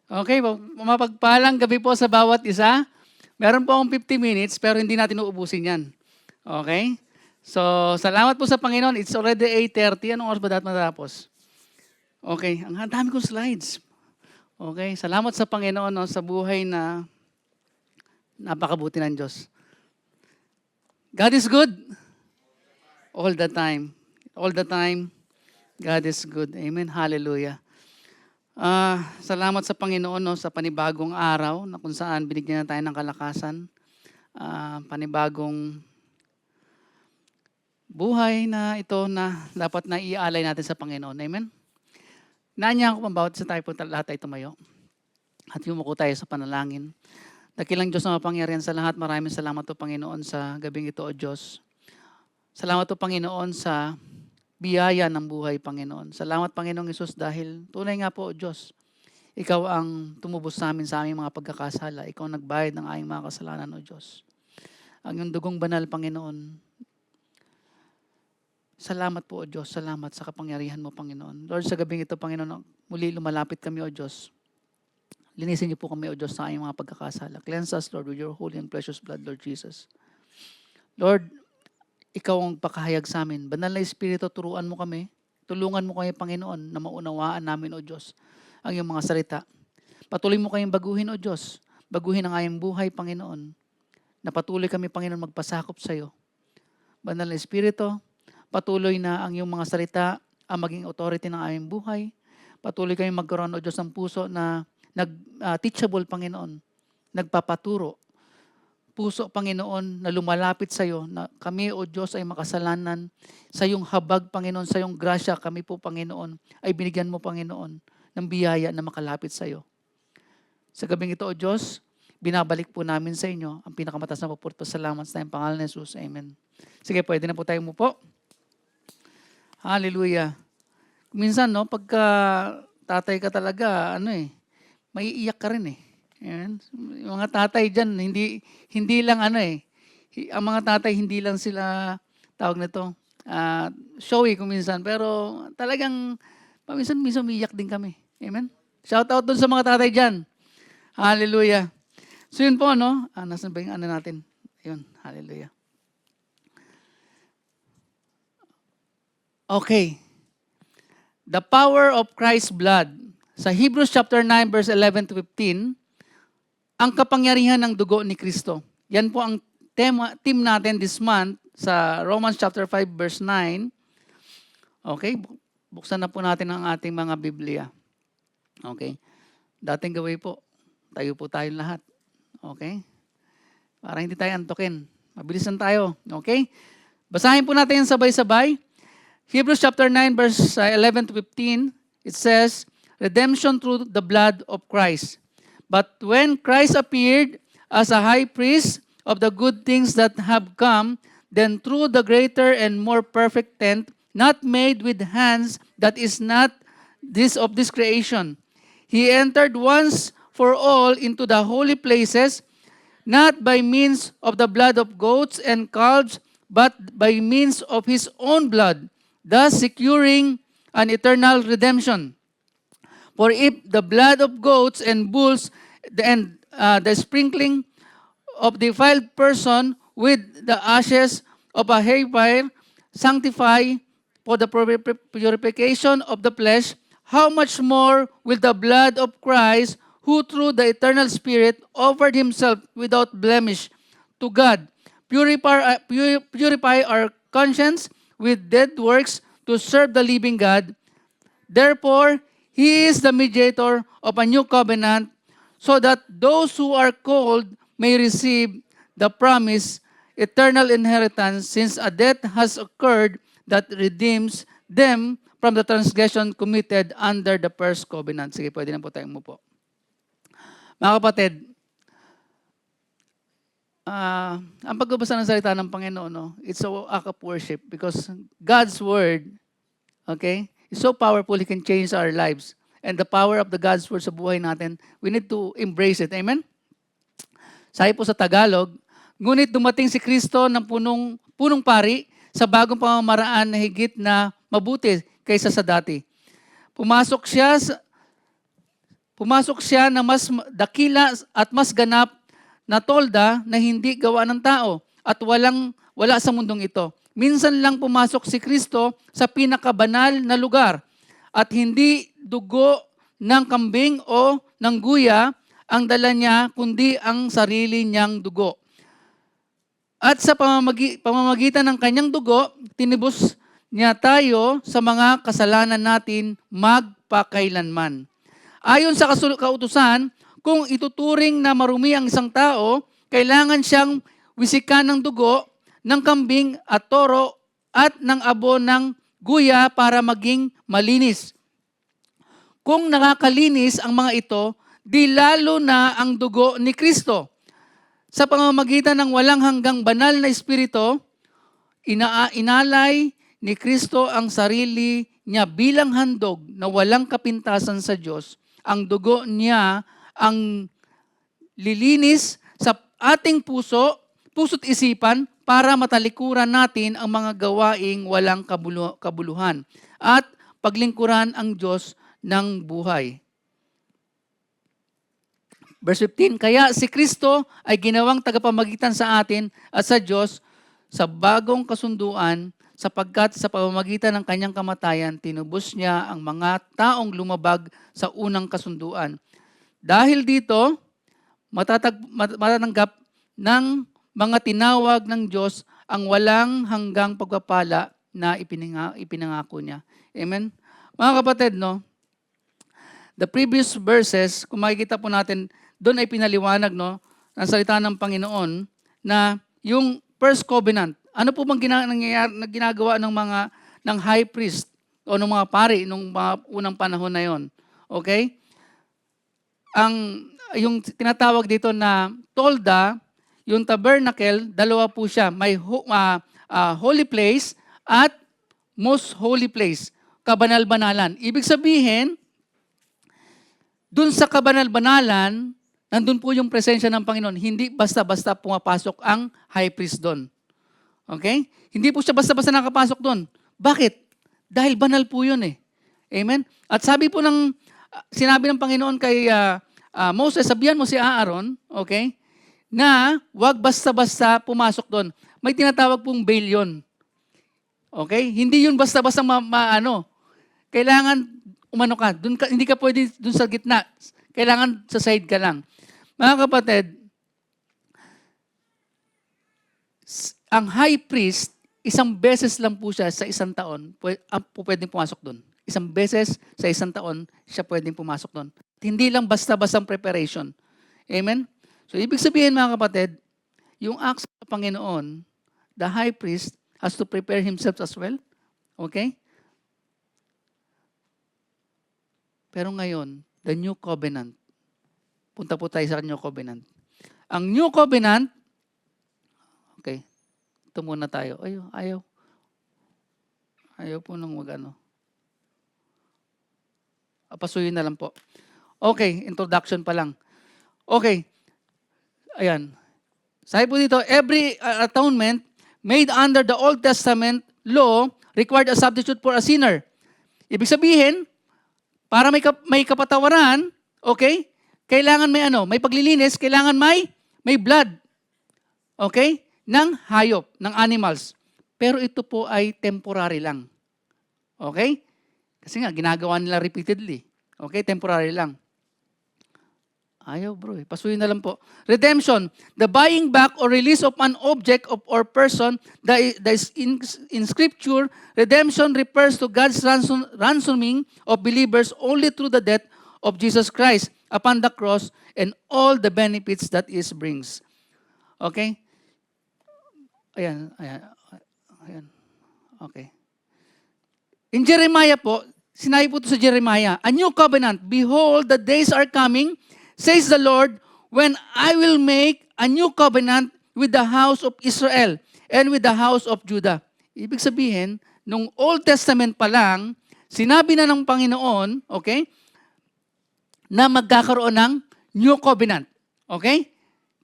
Okay, mapagpalang gabi po sa bawat isa. Meron po akong 50 minutes pero hindi natin uubusin yan. Okay? So, salamat po sa Panginoon. It's already 8:30. Anong oras ba dapat matapos? Okay, ang dami kong slides. Okay, salamat sa Panginoon no, sa buhay na napakabuti ng Diyos. God is good. All the time. All the time, God is good. Amen. Hallelujah. Salamat sa Panginoon no, sa panibagong araw na kung saan binigyan na tayo ng kalakasan. Panibagong buhay na ito na dapat na iaalay natin sa Panginoon. Amen? Naanya ako pambawat sa tayo po lahat ay tumayo. At yumuko tayo sa panalangin. Dakilang Diyos na mapangyarihan sa lahat. Maraming salamat po Panginoon sa gabing ito o Diyos. Salamat po Panginoon sa biyaya ng buhay Panginoon. Salamat Panginoong Isus dahil tunay nga po o Diyos. Ikaw ang tumubos namin sa aming mga pagkakasala. Ikaw ang nagbayad ng aming mga kasalanan o Diyos. Ang iyong dugong banal Panginoon. Salamat po o Diyos. Salamat sa kapangyarihan mo Panginoon. Lord sa gabing ito Panginoon, muli lumalapit kami o Diyos. Linisin niyo po kami o Diyos sa aming mga pagkakasala. Cleanse us Lord with your holy and precious blood Lord Jesus. Lord, ikaw ang pakahayag sa amin. Banal na Espiritu, turuan mo kami. Tulungan mo kami, Panginoon, na maunawaan namin, O Diyos, ang iyong mga salita. Patuloy mo kayong baguhin, O Diyos. Baguhin ang aming buhay, Panginoon. Na patuloy kami, Panginoon, magpasakop sa iyo. Banal na Espiritu, patuloy na ang iyong mga salita ang maging authority ng aming buhay. Patuloy kami magkaroon, O Diyos, ng puso na teachable, Panginoon. Nagpapaturo. Puso, Panginoon, na lumalapit sa iyo, na kami, O Diyos, ay makasalanan. Sa iyong habag, Panginoon, sa iyong grasya, kami po, Panginoon, ay binigyan mo, Panginoon, ng biyaya na makalapit sa iyo. Sa gabing ito, O Diyos, binabalik po namin sa inyo ang pinakamataas na papuri. Pasalamat sa tayong pangalan ni Jesus. Amen. Sige, pwede na po tayo umupo. Hallelujah. Minsan, no, pagka tatay ka talaga, maiiyak ka rin eh. Ayan. Yung mga tatay dyan, hindi lang ang mga tatay hindi lang sila, tawag nito, showy kung minsan, pero talagang, minsan umiiyak din kami. Amen? Shout out dun sa mga tatay dyan. Hallelujah. So yun po, no? Nasaan ba yung natin? Yun, hallelujah. Okay. The power of Christ's blood. Sa Hebrews chapter 9, verse 11 to 15, ang kapangyarihan ng dugo ni Kristo. Yan po ang theme natin this month sa Romans chapter 5 verse 9. Okay, buksan na po natin ang ating mga Biblia. Okay. Dating gawin po, tayo po tayo lahat. Okay? Para hindi tayo antukin. Mabilisan tayo. Okay? Basahin po natin yung sabay-sabay. Hebrews chapter 9 verse 11 to 15, it says, redemption through the blood of Christ. But when Christ appeared as a high priest of the good things that have come, then through the greater and more perfect tent, not made with hands, that is not this of this creation, he entered once for all into the holy places, not by means of the blood of goats and calves, but by means of his own blood, thus securing an eternal redemption. For if the blood of goats and bulls and the sprinkling of defiled person with the ashes of a heifer sanctify for the purification of the flesh, how much more will the blood of Christ, who through the eternal Spirit offered himself without blemish to God, purify our conscience with dead works to serve the living God? Therefore, he is the mediator of a new covenant, so that those who are called may receive the promised eternal inheritance, since a death has occurred that redeems them from the transgression committed under the first covenant. Sige, pwede na po tayong umupo. Mga kapatid, ang pagbabasa ng salita ng Panginoon, no, it's an act of worship because God's word, okay, is so powerful, He can change our lives. And the power of the God's word sa buhay natin, we need to embrace it. Amen? Sabi po sa Tagalog, ngunit dumating si Kristo ng punong pari sa bagong pamamaraan na higit na mabuti kaysa sa dati. Pumasok siya pumasok siya na mas dakila at mas ganap na tolda na hindi gawa ng tao at wala sa mundong ito. Minsan lang pumasok si Kristo sa pinakabanal na lugar at hindi dugo ng kambing o ng guya ang dala niya, kundi ang sarili niyang dugo. At sa pamamagitan ng kanyang dugo, tinibos niya tayo sa mga kasalanan natin magpakailanman. Ayon sa kautusan, kung ituturing na marumi ang isang tao, kailangan siyang wisikan ng dugo ng kambing at toro at ng abo ng guya para maging malinis. Kung nakakalinis ang mga ito, di lalo na ang dugo ni Kristo. Sa pamamagitan ng walang hanggang banal na espiritu, inalay ni Kristo ang sarili niya bilang handog na walang kapintasan sa Diyos. Ang dugo niya ang lilinis sa ating puso't isipan para matalikuran natin ang mga gawaing walang kabuluhan at paglingkuran ang Diyos ng buhay. Verse 15, kaya si Kristo ay ginawang tagapamagitan sa atin at sa Diyos sa bagong kasunduan sapagkat sa pamamagitan ng kanyang kamatayan, tinubos niya ang mga taong lumabag sa unang kasunduan. Dahil dito, matatanggap ng mga tinawag ng Diyos ang walang hanggang pagpapala na ipinangako niya. Amen? Mga kapatid, no? The previous verses, kung makikita po natin, doon ay pinaliwanag, no, ang salita ng Panginoon na yung first covenant. Ano po bang ginagawa ng high priest o ng mga pari nung mga unang panahon na yon? Okay? Yung tinatawag dito na tolda, yung tabernacle, dalawa po siya. May holy place at most holy place. Kabanal-banalan. Ibig sabihin, dun sa kabanal-banalan, nandun po yung presensya ng Panginoon. Hindi basta-basta pumapasok ang high priest doon. Okay? Hindi po siya basta-basta nakapasok doon. Bakit? Dahil banal po yun eh. Amen? At sinabi ng Panginoon kay Moses, sabihan mo si Aaron, okay, na wag basta-basta pumasok doon. May tinatawag pong veil yun. Okay? Hindi yun basta-basta Kailangan umano ka. Hindi ka pwede doon sa gitna. Kailangan sa side ka lang. Mga kapatid, ang high priest, isang beses lang po siya sa isang taon, pwedeng pumasok doon. Isang beses sa isang taon, siya pwedeng pumasok doon. Hindi lang basta-bastang preparation. Amen? So, ibig sabihin mga kapatid, yung acts ng Panginoon, the high priest has to prepare himself as well. Okay? Pero ngayon, the new covenant. Punta po tayo sa new covenant. Ang new covenant, okay, ito muna tayo. Ayaw po nang Pasuyin na lang po. Okay, introduction pa lang. Okay, ayan. Sabi po dito, every atonement made under the Old Testament law required a substitute for a sinner. Ibig sabihin, para may kapatawaran, okay, kailangan may paglilinis, kailangan may blood. Okay? Ng hayop, ng animals. Pero ito po ay temporary lang. Okay? Kasi nga, ginagawa nila repeatedly. Okay? Temporary lang. Ayaw bro Pasuyin na lang po. Redemption. The buying back or release of an object or person that is in Scripture, redemption refers to God's ransoming of believers only through the death of Jesus Christ upon the cross and all the benefits that it brings. Okay? Ayan. Okay. In Jeremiah po, sinabi po ito sa Jeremiah, a new covenant, behold, the days are coming, says the Lord, when I will make a new covenant with the house of Israel and with the house of Judah. Ibig sabihin, nung Old Testament pa lang, sinabi na ng Panginoon, okay, na magkakaroon ng new covenant. Okay?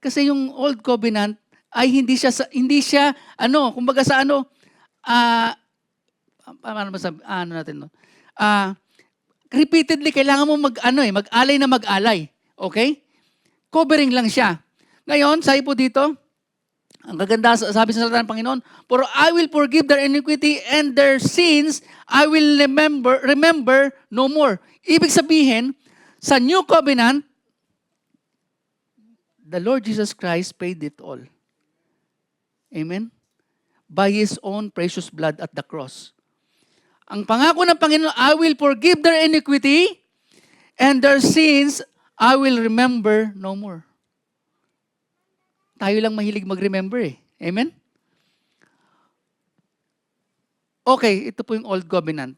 Kasi yung Old Covenant ay hindi siya kumbaga sa paano ba natin no? repeatedly, kailangan mo mag-alay na mag-alay. Okay? Covering lang siya. Ngayon, sabi po dito, ang gaganda, sabi sa salita ng Panginoon, for I will forgive their iniquity and their sins, I will remember no more. Ibig sabihin, sa New Covenant, the Lord Jesus Christ paid it all. Amen? By His own precious blood at the cross. Ang pangako ng Panginoon, I will forgive their iniquity and their sins, I will remember no more. Tayo lang mahilig mag-remember eh. Amen? Okay, ito po yung Old Covenant.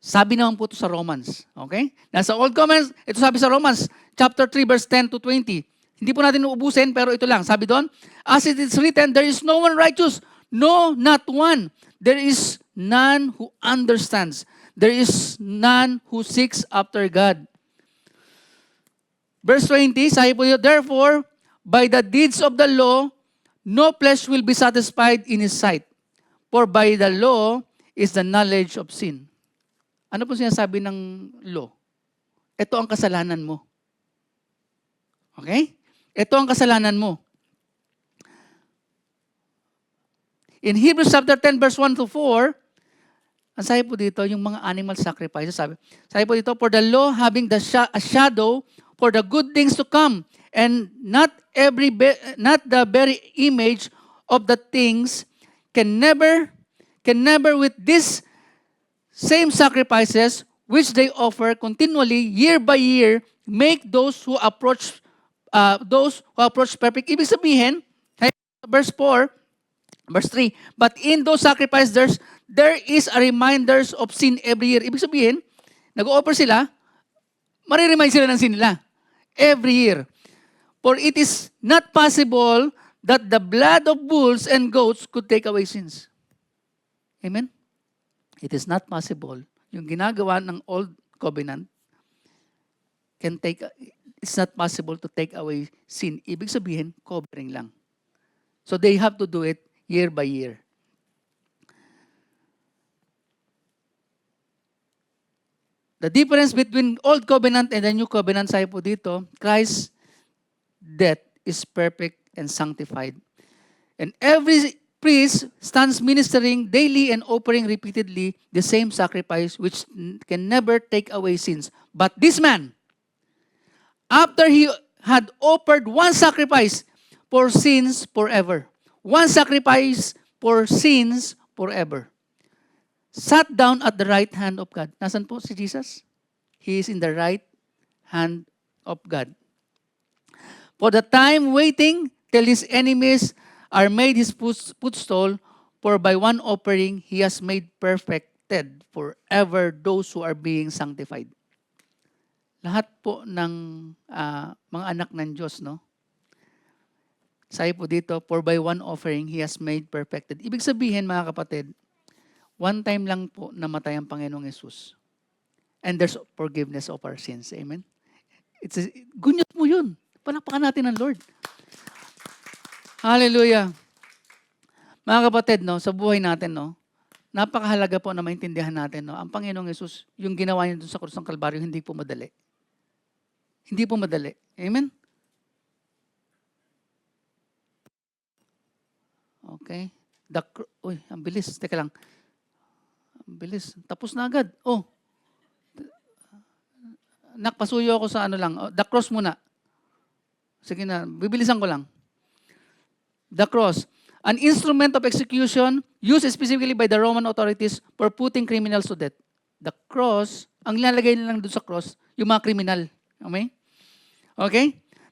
Sabi naman po ito sa Romans. Okay? Nasa Old Covenant, ito sabi sa Romans, chapter 3, verse 10 to 20. Hindi po natin uubusin, pero ito lang. Sabi doon, as it is written, there is no one righteous, no, not one. There is none who understands. There is none who seeks after God. Verse 20, sabi po yun, therefore, by the deeds of the law, no flesh will be satisfied in His sight. For by the law is the knowledge of sin. Ano po sinasabi ng law? Ito ang kasalanan mo. Okay? Ito ang kasalanan mo. In Hebrews chapter 10, verse 1 to 4, ang sabi po dito, yung mga animal sacrifices, sabi po dito, for the law having a shadow for the good things to come, and not the very image of the things can never with these same sacrifices which they offer continually year by year make those who approach perfect. Ibig sabihin, verse 4, verse 3, but in those sacrifices there is a reminders of sin every year. Ibig sabihin, nag-offer sila, mariremind sila ng sin nila every year. For it is not possible that the blood of bulls and goats could take away sins. Amen? It is not possible. Yung ginagawa ng Old Covenant it's not possible to take away sin. Ibig sabihin, covering lang. So they have to do it year by year. The difference between Old Covenant and the New Covenant, sabi po dito, Christ's death is perfect and sanctified. And every priest stands ministering daily and offering repeatedly the same sacrifice which can never take away sins. But this man, after he had offered one sacrifice for sins forever, one sacrifice for sins forever, sat down at the right hand of God. Nasaan po si Jesus? He is in the right hand of God. For the time waiting till His enemies are made His footstool, for by one offering He has made perfected forever those who are being sanctified. Lahat po ng mga anak ng Diyos, no? Sabi po dito, for by one offering He has made perfected. Ibig sabihin, mga kapatid, one time lang po namatay ang Panginoong Yesus. And there's forgiveness of our sins. Amen? Good news mo yun. Palakpakan natin ang Lord. Hallelujah. Mga kapatid, no, sa buhay natin, no, napakahalaga po na maintindihan natin, no, ang Panginoong Yesus, yung ginawa niya dun sa krus ng Kalbaryo, hindi po madali. Hindi po madali. Amen? Okay. Uy, ang bilis. Teka lang. Ang bilis. Tapos na agad. Oh. Nakpasuyo ako sa ano lang. The cross muna. Sige na. Bibilisan ko lang. The cross. An instrument of execution used specifically by the Roman authorities for putting criminals to death. The cross, ang nilalagay nila lang doon sa cross, yung mga kriminal. Okay? Okay?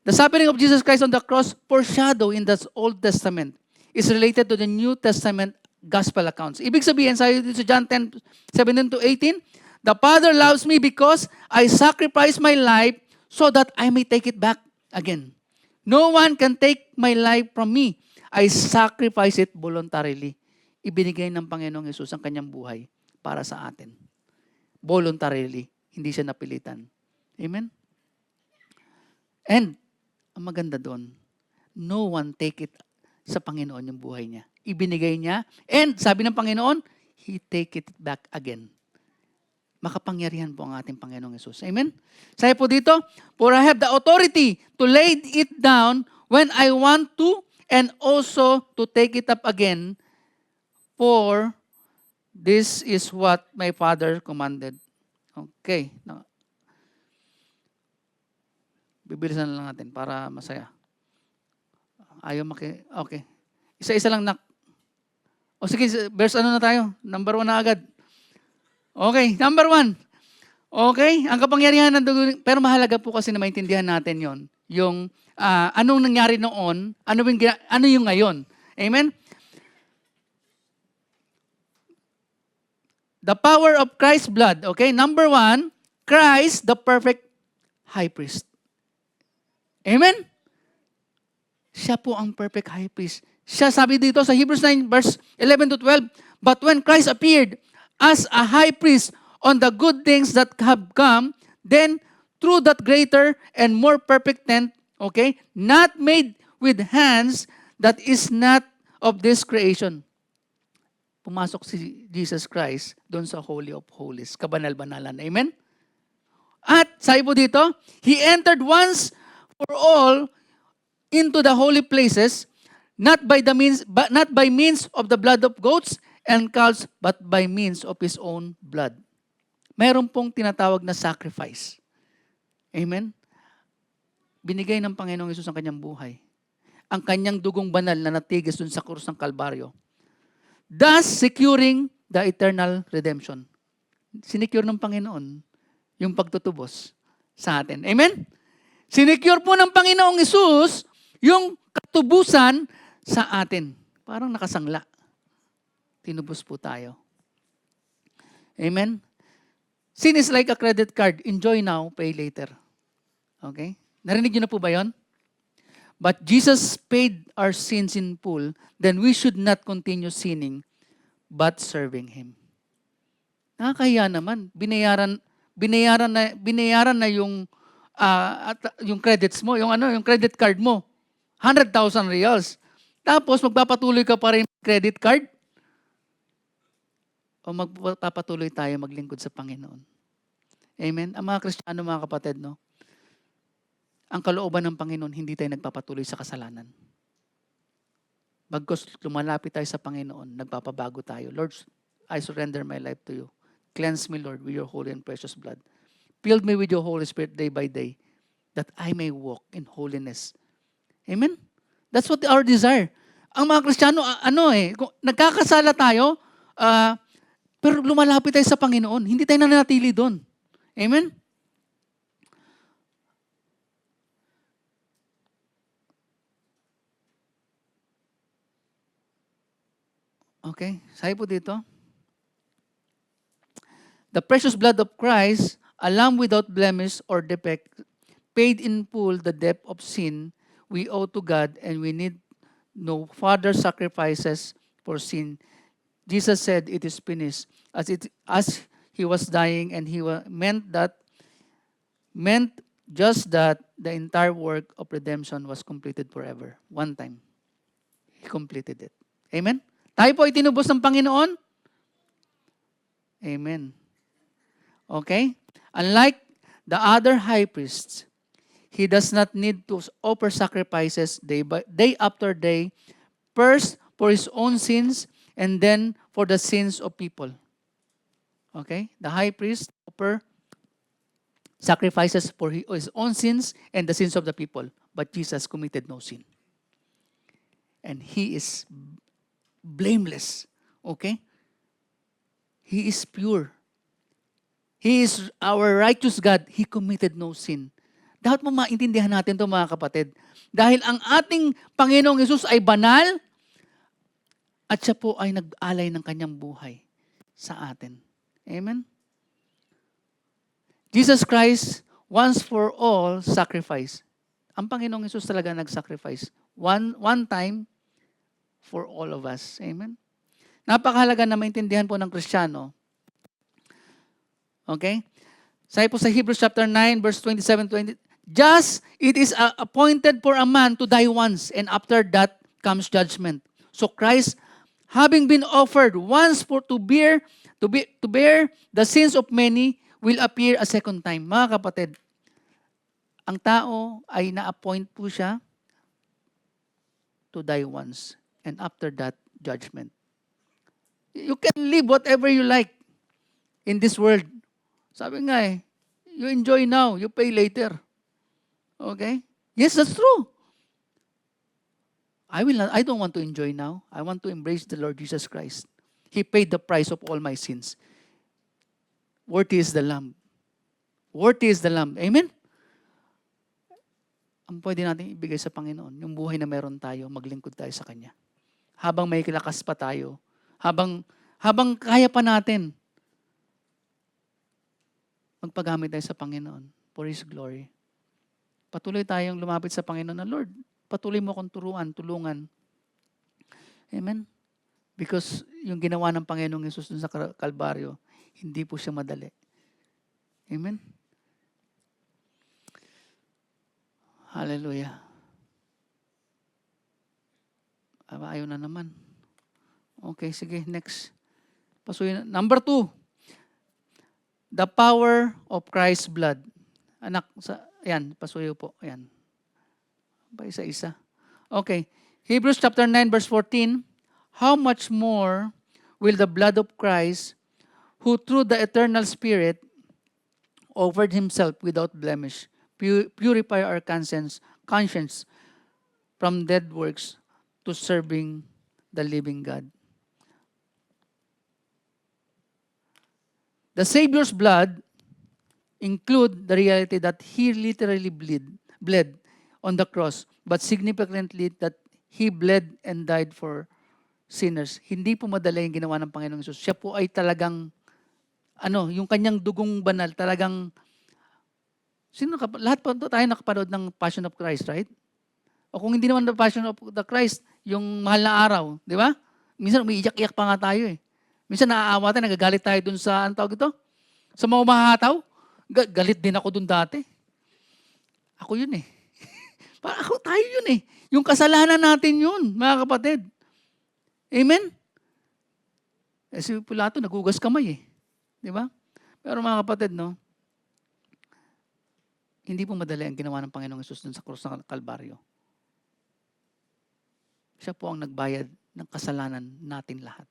The suffering of Jesus Christ on the cross, foreshadow in the Old Testament, is related to the New Testament gospel accounts. Ibig sabihin, sabi dito sa John 10:17 to 18, the Father loves me because I sacrifice my life so that I may take it back again. No one can take my life from me. I sacrifice it voluntarily. Ibinigay ng Panginoong Yesus ang kanyang buhay para sa atin. Voluntarily. Hindi siya napilitan. Amen? And, ang maganda doon, no one take it sa Panginoon yung buhay niya. Ibinigay niya. And, sabi ng Panginoon, He take it back again. makapangyarihan po ang ating Panginoong Yesus. Amen? Sabi po dito, for I have the authority to lay it down when I want to, and also to take it up again, for this is what my Father commanded. Okay. Bibilisan na lang natin para masaya. Okay. Isa-isa lang O sige, verse ano na tayo? Number 1 na agad. Okay, number 1. Okay, ang kapangyarihan ng dugo, pero mahalaga po kasi na maintindihan natin yon. Yung anong nangyari noon, ano yung ngayon. Amen? The power of Christ's blood. Okay, number 1, Christ, the perfect high priest. Amen? Siya po ang perfect high priest. Siya sabi dito sa Hebrews 9 verse 11 to 12, but when Christ appeared as a high priest on the good things that have come, then through that greater and more perfect tent, okay, not made with hands, that is not of this creation. Pumasok si Jesus Christ doon sa Holy of Holies, kabanal-banalan. Amen? At sabi po dito, He entered once for all into the holy places, not by means of the blood of goats and calves, but by means of His own blood. Mayroon pong tinatawag na sacrifice. Amen? Binigay ng Panginoong Hesus ang kanyang buhay. Ang kanyang dugong banal na natigis dun sa krus ng Kalbaryo. Thus, securing the eternal redemption. Sinecure ng Panginoon yung pagtutubos sa atin. Amen? Sinecure po ng Panginoong Hesus yung katubusan sa atin. Parang nakasangla. Tinubos po tayo. Amen? Sin is like a credit card. Enjoy now, pay later. Okay? Narinig niyo na po ba yun? But Jesus paid our sins in full, then we should not continue sinning, but serving Him. Nakakahiya naman. Binayaran na yung credits mo, yung credit card mo. 100,000 reals. Tapos magpapatuloy ka pa rin credit card? O magpapatuloy tayo maglingkod sa Panginoon? Amen? Ang mga Kristiyano, mga kapatid, no? Ang kalooban ng Panginoon, hindi tayo nagpapatuloy sa kasalanan. Bagkus lumalapit tayo sa Panginoon, nagpapabago tayo. Lord, I surrender my life to you. Cleanse me, Lord, with your holy and precious blood. Fill me with your Holy Spirit day by day, that I may walk in holiness. Amen? That's what our desire. Ang mga Kristiyano, nagkakasala tayo, pero lumalapit tayo sa Panginoon. Hindi tayo nananatili doon. Amen? Okay, sabi po dito, the precious blood of Christ, a lamb without blemish or defect, paid in full the debt of sin we owe to God, and we need no further sacrifices for sin. Jesus said, "It is finished." As He was dying, and He meant just that the entire work of redemption was completed forever. One time, He completed it. Amen? Tayo po ay tinubos ng Panginoon. Amen. Okay? Unlike the other high priests, He does not need to offer sacrifices day after day, first for His own sins and then for the sins of people. Okay? The high priest offer sacrifices for his own sins and the sins of the people. But Jesus committed no sin. And He is blameless. Okay? He is pure. He is our righteous God. He committed no sin. Dapat mo maintindihan natin ito, mga kapatid. Dahil ang ating Panginoong Hesus ay banal at siya po ay nag-alay ng kanyang buhay sa atin. Amen? Jesus Christ, once for all, sacrifice. Ang Panginoong Hesus talaga nag-sacrifice. One time for all of us. Amen? Napakahalaga na maintindihan po ng Kristiyano. Okay? Sabi po sa Hebrews chapter 9, verse 27-20, just it is appointed for a man to die once, and after that comes judgment. So Christ, having been offered once to bear To bear the sins of many will appear a second time. Mga kapatid, ang tao ay na-appoint po siya to die once. And after that, judgment. You can live whatever you like in this world. Sabi nga you enjoy now, you pay later. Okay? Yes, that's true. I don't want to enjoy now. I want to embrace the Lord Jesus Christ. He paid the price of all my sins. Worthy is the Lamb. Worthy is the Lamb. Amen? Ang pwede natin ibigay sa Panginoon, yung buhay na meron tayo, maglingkod tayo sa Kanya. Habang may kilakas pa tayo, habang kaya pa natin, magpagamit tayo sa Panginoon for His glory. Patuloy tayong lumapit sa Panginoon na, Lord, patuloy mo akong tulungan. Amen? Because yung ginawa ng Panginoong Yesus dun sa Kalbaryo, hindi po siya madali. Amen? Hallelujah. Ayaw na naman. Okay, sige, next. Pasuyin. Number 2. The power of Christ's blood. Ayan, pasuyo po. Ayan. Pa isa-isa. Okay. Hebrews chapter 9 verse 14. How much more will the blood of Christ, who through the eternal Spirit offered Himself without blemish, purify our conscience from dead works to serving the living God. The Savior's blood include the reality that He literally bled on the cross, but significantly that He bled and died for sinners. Hindi po madali yung ginawa ng Panginoong Hesus. Siya po ay talagang, yung kanyang dugong banal, talagang, lahat po tayo nakapanood ng Passion of Christ, right? O kung hindi naman the Passion of the Christ, yung mahal na araw, di ba? Minsan umiiyak-iyak pa nga tayo Minsan naaawa tayo, nagagalit tayo dun sa, tawag ito? Sa mga umahataw. Galit din ako dun dati. Ako yun tayo yun Yung kasalanan natin yun, mga kapatid. Amen? Si Pilato, nagugas kamay Di ba? Pero mga kapatid, hindi po madali ang ginawa ng Panginoong Hesus dun sa krus ng Kalbaryo. Siya po ang nagbayad ng kasalanan natin lahat.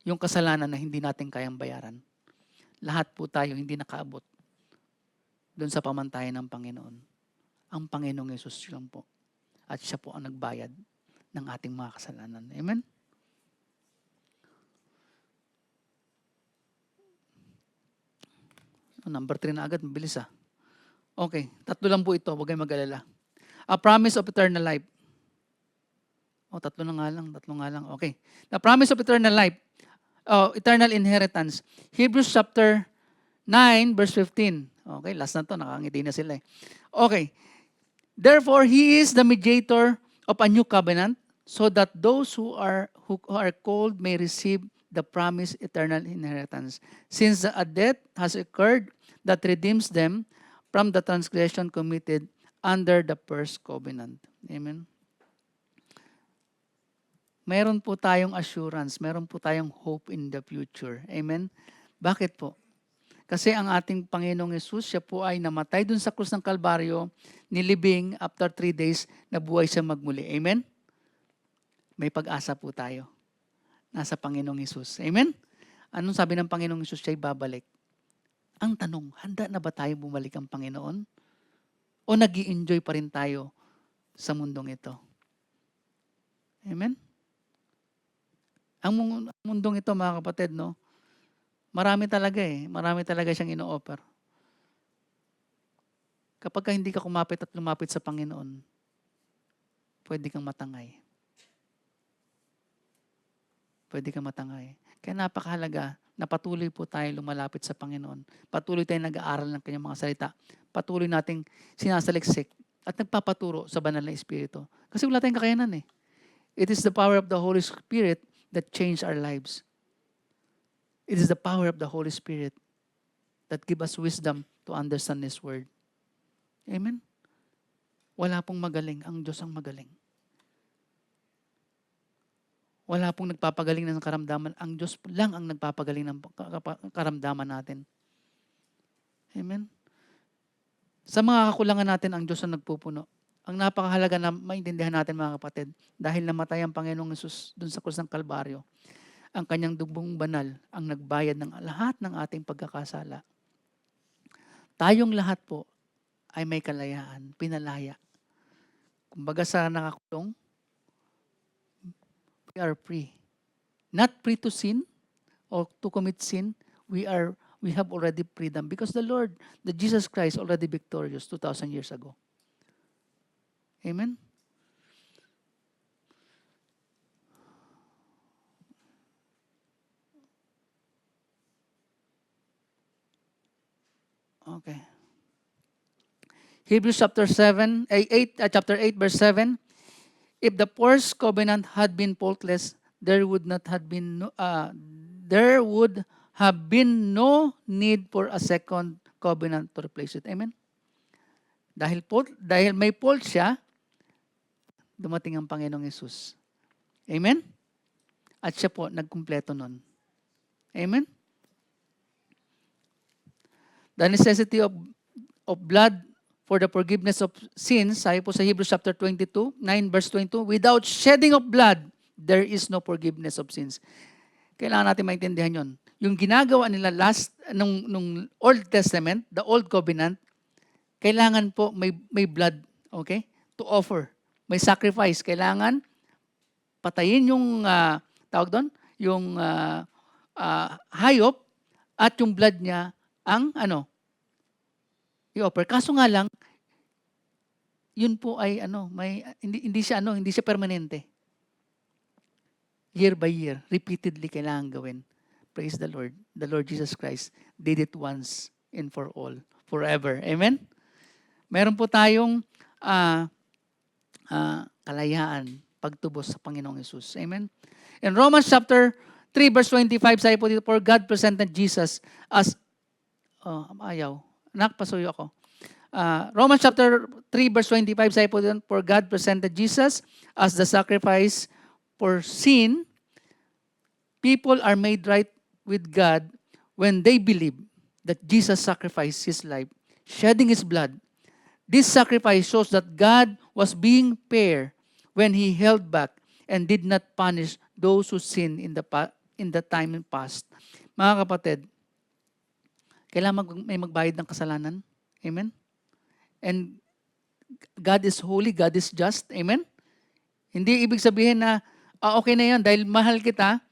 Yung kasalanan na hindi natin kayang bayaran. Lahat po tayo hindi nakaabot doon sa pamantayan ng Panginoon. Ang Panginoong Hesus lang po. At siya po ang nagbayad ng ating mga kasalanan. Amen? Number 3 na agad, mabilis Okay, 3 lang po ito, huwag kayong mag-alala. A promise of eternal life. 3 na nga lang. Okay. The promise of eternal life. Eternal inheritance. Hebrews chapter 9 verse 15. Okay, last na to, nakangiti na sila Okay. Therefore, He is the mediator of a new covenant, so that those who are called may receive the promised eternal inheritance. Since a death has occurred that redeems them from the transgression committed under the first covenant. Amen. Meron po tayong assurance, meron po tayong hope in the future. Amen? Bakit po? Kasi ang ating Panginoong Hesus, siya po ay namatay dun sa krus ng Kalbaryo, nilibing, after 3 days, nabuhay siya magmuli. Amen? May pag-asa po tayo. Nasa Panginoong Hesus. Amen? Anong sabi ng Panginoong Hesus? Siya'y babalik. Ang tanong, handa na ba tayo bumalik ang Panginoon? O nag-i-enjoy pa rin tayo sa mundong ito? Amen? Ang mundong ito, mga kapatid, marami talaga Marami talaga siyang ino-offer. Kapag hindi ka kumapit at lumapit sa Panginoon, pwede kang matangay. Kaya napakahalaga na patuloy po tayo lumalapit sa Panginoon. Patuloy tayong nag-aaral ng kanyang mga salita. Patuloy nating sinasaliksik at nagpapaturo sa banal na Espiritu. Kasi wala tayong kakayanan It is the power of the Holy Spirit that change our lives. It is the power of the Holy Spirit that give us wisdom to understand His Word. Amen? Wala pong magaling. Ang Diyos ang magaling. Wala pong nagpapagaling ng karamdaman. Ang Diyos lang ang nagpapagaling ng karamdaman natin. Amen? Sa mga kakulangan natin, ang Diyos ang nagpupuno. Ang napakahalaga na maintindihan natin mga kapatid, dahil namatay ang Panginoong Hesus dun sa krus ng Kalbaryo, ang kanyang dugong banal ang nagbayad ng lahat ng ating pagkakasala. Tayong lahat po ay may kalayaan, pinalaya. Kumbaga sa nakakulong, we are free. Not free to sin or to commit sin. We have already freedom because the Jesus Christ already victorious 2,000 years ago. Amen? Okay. Hebrews chapter 8 verse 7. If the first covenant had been faultless, there would have been no need for a second covenant to replace it. Amen? Dahil may fault siya, dumating ang Panginoong Hesus. Amen? At siya po nagkumpleto nun. Amen? The necessity of blood for the forgiveness of sins, sabi po sa Hebrews chapter 22, 9 verse 22, without shedding of blood, there is no forgiveness of sins. Kailangan natin maintindihan yon. Yung ginagawa nila nung Old Testament, the Old Covenant, kailangan po may blood, okay? To offer. May sacrifice. Kailangan patayin yung, tawag doon, yung hayop at yung blood niya ang i-offer. Kaso nga lang, yun po ay hindi siya permanente. Year by year, repeatedly kailangan gawin. Praise the Lord. The Lord Jesus Christ did it once and for all, forever. Amen? Meron po tayong kalayaan pagtubos sa Panginoong Hesus. Amen? In Romans chapter 3 verse 25, sabi po dito, for God presented Jesus as nakpasuyo ako. Romans chapter 3 verse 25, sabi po dito, for God presented Jesus as the sacrifice for sin. People are made right with God when they believe that Jesus sacrificed His life, shedding His blood. This sacrifice shows that God was being fair when He held back and did not punish those who sinned in the time past. Mga kapatid, kailangan may magbayad ng kasalanan. Amen? And God is holy, God is just. Amen? Hindi ibig sabihin na, okay na yan dahil mahal kita.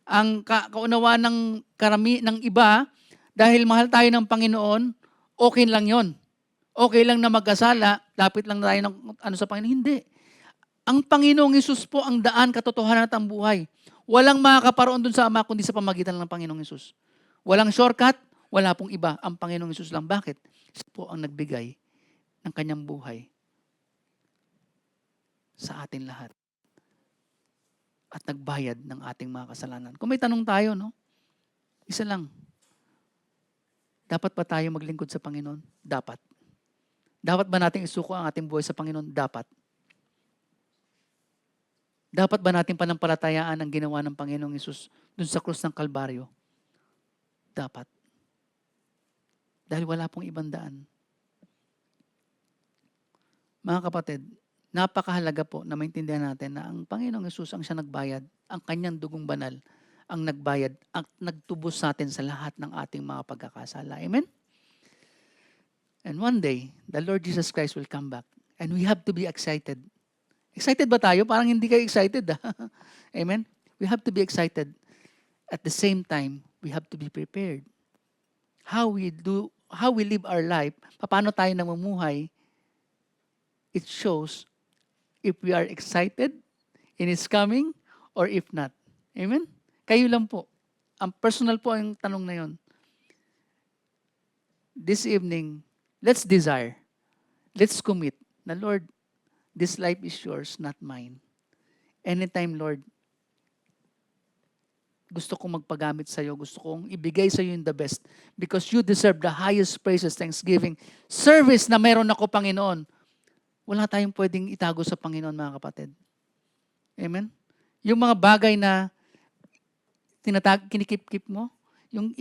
Ang kaunawaan ng iba, dahil mahal tayo ng Panginoon, okay lang yon. Okay lang na magkasala, lapit lang tayo ng sa Panginoon. Hindi. Ang Panginoong Hesus po ang daan, katotohanan at ang buhay. Walang makakaparoon dun sa Ama kundi sa pamagitan ng Panginoong Hesus. Walang shortcut, wala pong iba. Ang Panginoong Hesus lang. Bakit? Siya po ang nagbigay ng kanyang buhay sa atin lahat. At nagbayad ng ating mga kasalanan. Kung may tanong tayo, isa lang. Dapat ba tayo maglingkod sa Panginoon? Dapat. Dapat ba nating isuko ang ating buhay sa Panginoon? Dapat. Dapat ba natin panampalatayaan ang ginawa ng Panginoong Hesus dun sa krus ng Kalbaryo? Dapat. Dahil wala pong ibang daan. Mga kapatid, napakahalaga po na maintindihan natin na ang Panginoong Hesus ang siya nagbayad, ang kanyang dugong banal ang nagbayad, ang nagtubos sa atin sa lahat ng ating mga pagkakasala. Amen? And one day, the Lord Jesus Christ will come back and we have to be excited. Excited ba tayo? Parang hindi kayo excited. Amen? We have to be excited. At the same time, we have to be prepared. How we live our life, paano tayo namumuhay, it shows if we are excited in His coming or if not. Amen? Kayo lang po. Ang personal po ang tanong na yon. This evening, let's desire. Let's commit na, Lord, this life is yours, not mine. Anytime, Lord, gusto kong magpagamit sa iyo. Gusto kong ibigay sa iyo yung the best. Because you deserve the highest praises, thanksgiving, service na meron ako, Panginoon. Wala tayong pwedeng itago sa Panginoon, mga kapatid. Amen? Yung mga bagay na kinikip-kip mo, yung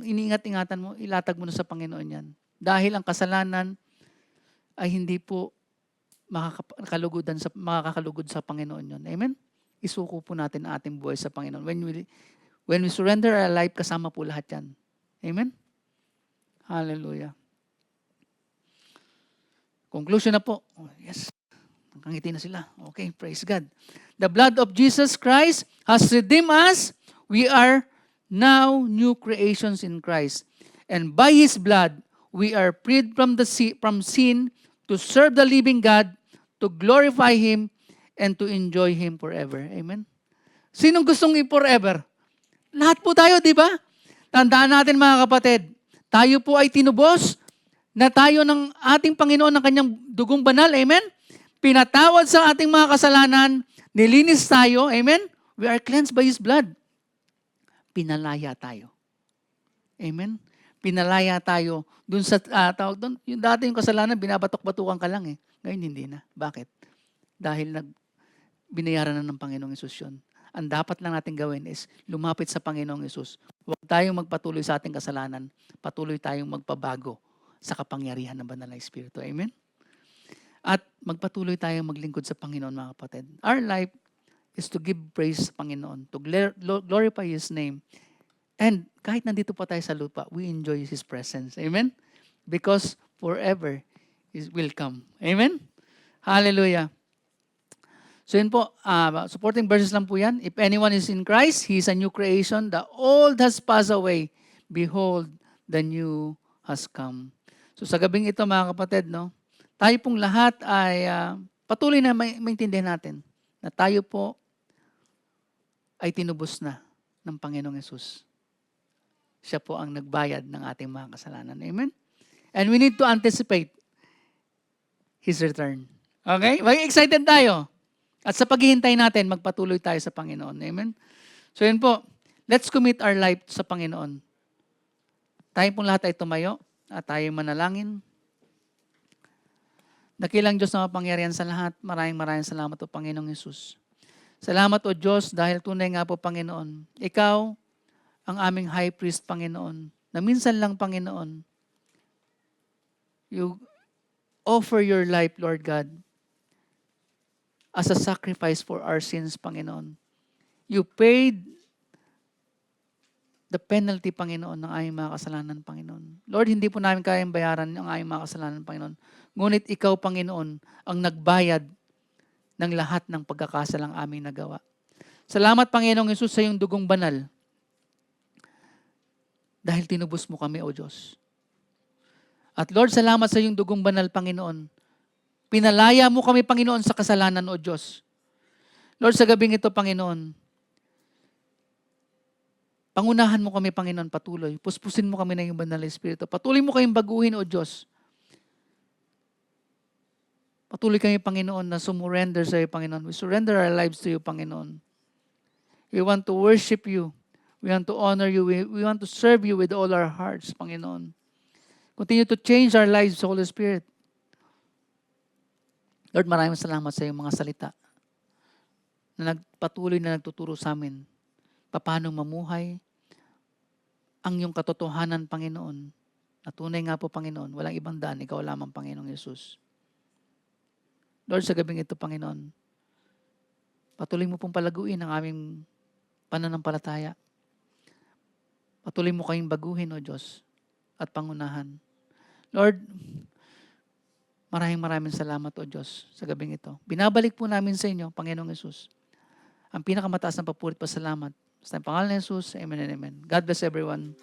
iniingat-ingatan mo, ilatag mo na sa Panginoon yan. Dahil ang kasalanan ay hindi po makakalugod sa Panginoon yun. Amen? Isuko po natin ang ating buhay sa Panginoon. When we surrender our life, kasama po lahat yan. Amen? Hallelujah. Conclusion na po. Oh, yes. Nakangiti na sila. Okay, praise God. The blood of Jesus Christ has redeemed us. We are now new creations in Christ. And by His blood, we are freed from sin to serve the living God, to glorify Him, and to enjoy Him forever. Amen? Sinong gustong i-forever? Lahat po tayo, di ba? Tandaan natin mga kapatid, tayo po ay tinubos na tayo ng ating Panginoon ng kanyang dugong banal. Amen? Pinatawad sa ating mga kasalanan, nilinis tayo. Amen? We are cleansed by His blood. Pinalaya tayo. Amen? Pinalaya tayo. Dun sa, tawag doon, yung dati yung kasalanan, binabatok-batukan ka lang eh. Ngayon hindi na. Bakit? Dahil binayaran na ng Panginoong Hesus yun. Ang dapat lang natin gawin is lumapit sa Panginoong Hesus. Huwag tayong magpatuloy sa ating kasalanan. Patuloy tayong magpabago sa kapangyarihan ng Banal na Espiritu. Amen? At magpatuloy tayong maglingkod sa Panginoon, mga kapatid. Our life is to give praise sa Panginoon, to glorify His name. And kahit nandito pa tayo sa lupa, we enjoy His presence. Amen? Because forever will come. Amen? Hallelujah. So yun po, supporting verses lang po yan. If anyone is in Christ, he is a new creation. The old has passed away. Behold, the new has come. So sa gabing ito, mga kapatid, no, tayo pong lahat ay patuloy na maintindihan natin na tayo po ay tinubos na ng Panginoong Hesus. Siya po ang nagbayad ng ating mga kasalanan. Amen? And we need to anticipate His return. Okay? Maging excited tayo. At sa paghihintay natin, magpatuloy tayo sa Panginoon. Amen? So yun po, let's commit our life sa Panginoon. Tayo pong lahat ay tumayo at tayo manalangin. Dakilang Diyos na mapangyarihan sa lahat, maraming salamat o Panginoong Hesus. Salamat o Diyos dahil tunay nga po Panginoon. Ikaw ang aming high priest Panginoon, na minsan lang Panginoon, you offer your life, Lord God, as a sacrifice for our sins, Panginoon. You paid the penalty, Panginoon, ng aming mga kasalanan, Panginoon. Lord, hindi po namin kayang bayaran ang aming mga kasalanan, Panginoon. Ngunit Ikaw, Panginoon, ang nagbayad ng lahat ng pagkakasalang aming nagawa. Salamat, Panginoong Hesus, sa iyong dugong banal. Dahil tinubos mo kami, O Diyos. At Lord, salamat sa iyong dugong banal, Panginoon. Pinalaya mo kami, Panginoon, sa kasalanan, O Diyos. Lord, sa gabing ito, Panginoon, pangunahan mo kami, Panginoon, patuloy. Puspusin mo kami ng iyong banal na Espiritu. Patuloy mo kayong baguhin, O Diyos. Patuloy kami, Panginoon, na sumurrender sa iyo, Panginoon. We surrender our lives to you, Panginoon. We want to worship you. We want to honor you. We want to serve you with all our hearts, Panginoon. Continue to change our lives, Holy Spirit. Lord, maraming salamat sa iyong mga salita na patuloy na nagtuturo sa amin paano mamuhay ang iyong katotohanan, Panginoon. Na tunay nga po, Panginoon, walang ibang daan, ikaw lamang, Panginoong Yesus. Lord, sa gabing ito, Panginoon, patuloy mo pong palaguin ang aming pananampalataya. Patuloy mo kayong baguhin, O Diyos, at pangunahan. Lord, maraming salamat, O Diyos, sa gabing ito. Binabalik po namin sa inyo, Panginoong Yesus, ang pinakamataas na papuri at pasalamat. Sa pangalan ni Jesus, amen and amen. God bless everyone.